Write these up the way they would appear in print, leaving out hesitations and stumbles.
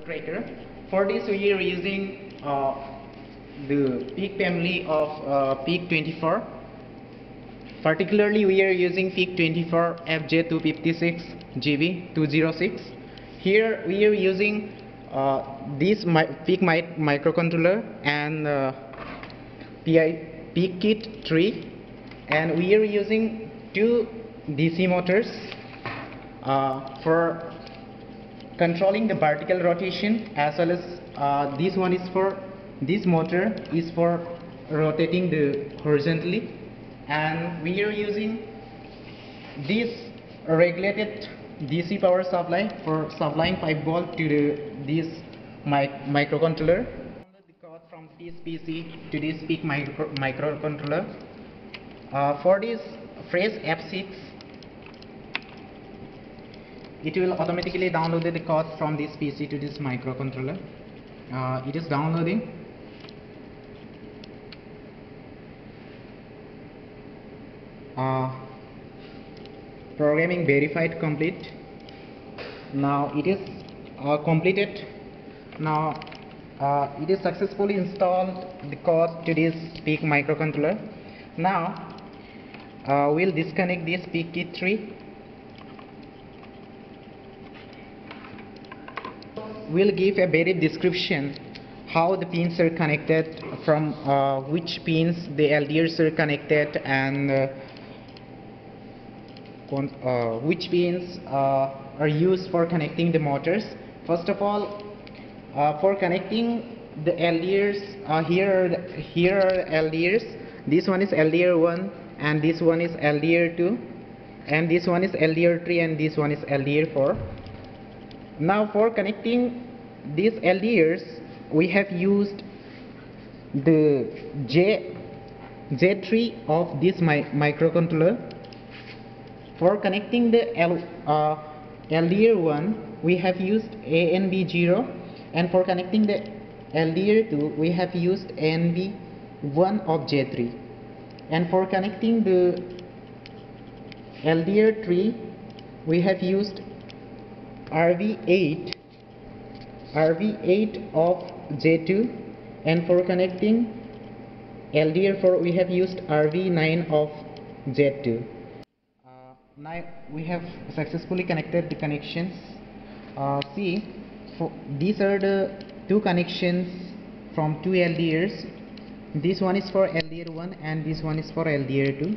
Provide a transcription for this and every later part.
breaker. For this we are using the peak family of peak 24. Particularly we are using peak 24 FJ256 GB206. Here we are using this peak microcontroller and peak kit 3, and we are using two DC motors for controlling the vertical rotation, as well as this motor is for rotating the horizontally, and we are using this regulated DC power supply for supplying 5 volt to this microcontroller. The code from this PC to this peak microcontroller. For this phrase F6, it will automatically download the code from this PC to this microcontroller. It is downloading. Programming verified complete. Now it is completed. Now it is successfully installed the code to this peak microcontroller. Now we'll disconnect this peak kit 3. We'll give a brief description how the pins are connected, from which pins the LDRs are connected, and which pins are used for connecting the motors. First of all, for connecting the LDRs, here are LDRs. This one is LDR 1, and this one is LDR 2, and this one is LDR 3, and this one is LDR 4. Now for connecting these LDRs, we have used the J3 of this microcontroller. For connecting the LDR 1, we have used ANB0, and for connecting the LDR 2, we have used ANB1 of J3, and for connecting the LDR 3, we have used RV8 of J2, and for connecting LDR 4, we have used RV9 of Z2. Now we have successfully connected the connections. See, these are the two connections from two LDRs. This one is for LDR 1, and this one is for LDR 2,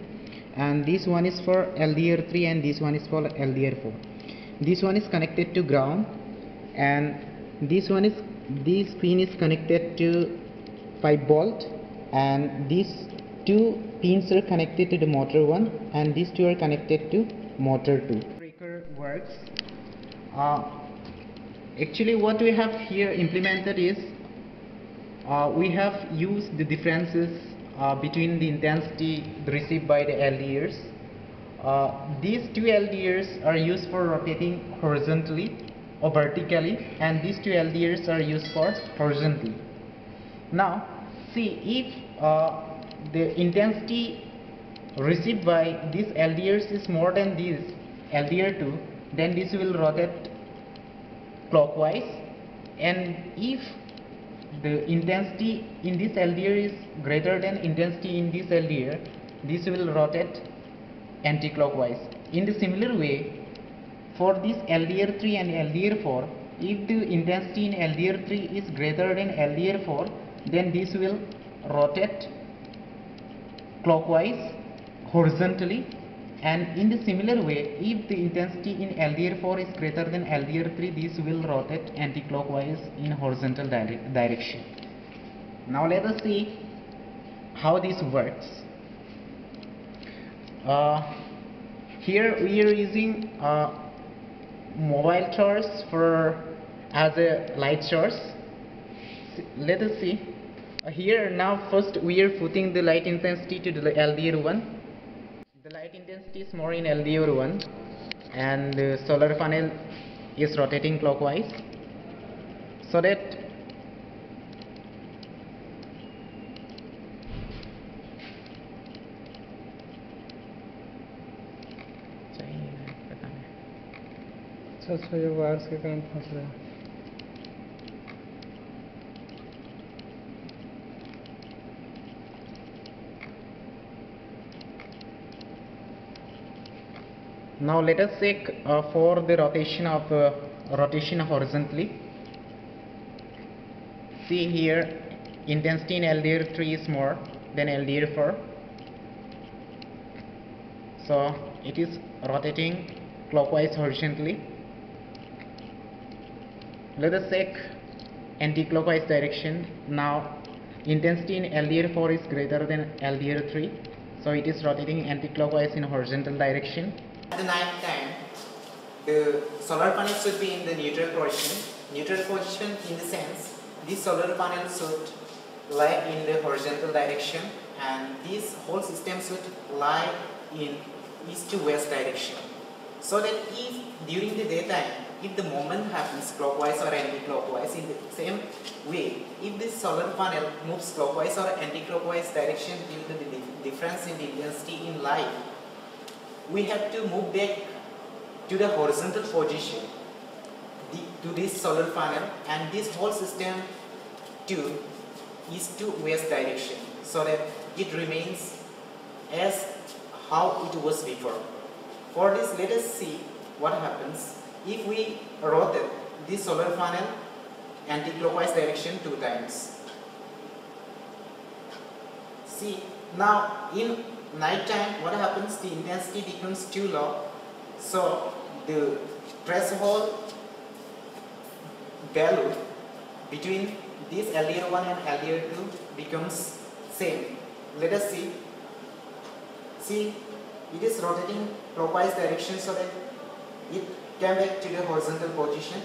and this one is for LDR 3, and this one is for LDR 4. This one is connected to ground, and this pin is connected to 5 volt, and these two pins are connected to the motor 1, and these two are connected to motor 2. Breaker works. Actually what we have here implemented is we have used the differences between the intensity received by the LDRs. These two LDRs are used for rotating horizontally or vertically, and these two LDRs are used for horizontally. Now see, if the intensity received by these LDRs is more than this LDR2, then this will rotate clockwise, and if the intensity in this LDR is greater than intensity in this LDR, this will rotate anti-clockwise. In the similar way, for this LDR 3 and LDR 4, if the intensity in LDR 3 is greater than LDR 4, then this will rotate clockwise horizontally, and in the similar way, if the intensity in LDR 4 is greater than LDR 3, this will rotate anti-clockwise in horizontal direction. Now let us see how this works. Here we are using mobile torch as a light source. Let us see. Here now first we are putting the light intensity to the LDR 1. The light intensity is more in LDR 1, and the solar panel is rotating clockwise, so that अच्छा ये wires के कारण फंस रहा है। Now let us check for the rotation horizontally. See here, intensity in LDR3 is more than LDR4. So it is rotating clockwise horizontally. Let us check anti-clockwise direction. Now intensity in LDR4 is greater than LDR3, so it is rotating anti-clockwise in horizontal direction. At the night time, the solar panel should be in the neutral position. Neutral position in the sense, this solar panel should lie in the horizontal direction, and this whole system should lie in east to west direction. So that if during the daytime, if the movement happens clockwise or anti-clockwise, in the same way, if this solar panel moves clockwise or anti-clockwise direction due to the difference in the intensity in light, we have to move back to the horizontal position to this solar panel, and this whole system to east to west direction, so that it remains as how it was before. For this, let us see what happens if we rotate this solar panel anti-clockwise direction 2 times. See, now in night time, what happens? The intensity becomes too low, so the threshold value between this LDR1 and LDR2 becomes same. Let us see. See, it is rotating clockwise direction, so that it came back to the horizontal position.